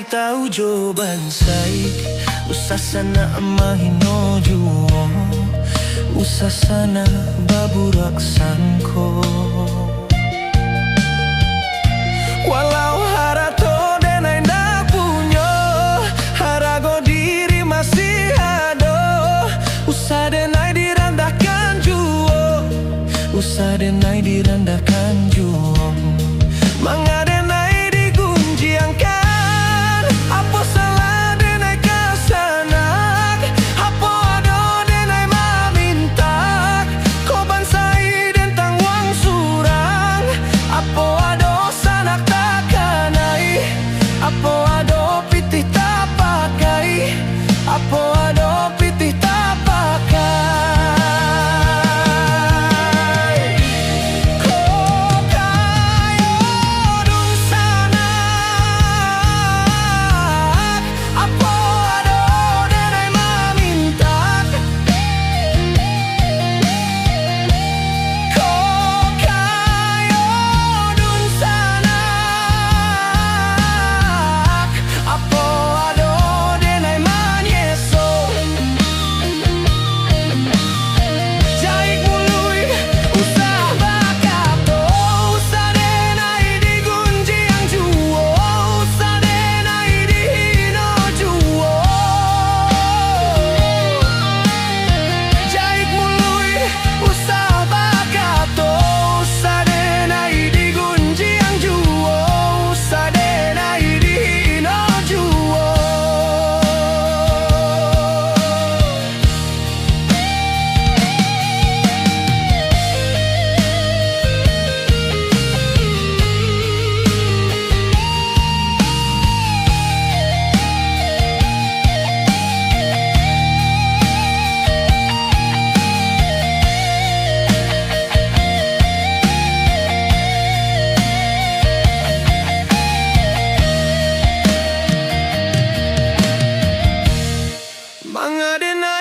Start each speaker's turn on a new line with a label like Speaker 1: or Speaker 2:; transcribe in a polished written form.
Speaker 1: tahu jawaban sai. Usah sana mahino juo, usah sana baburak sangko. Walau harato denai ndak punyo, harago diri masih ado. Usah denai direndahkan juo, usah denai direndahkan juo. Mengadenai digunjiangkan, apa salah denai kesanak, apa ado denai mamintak. Kau bansai tentang wang surang, apa ado sanak takanai, apa ado pitih tak pakai, apa ado pitih tak pakai. Mengadenai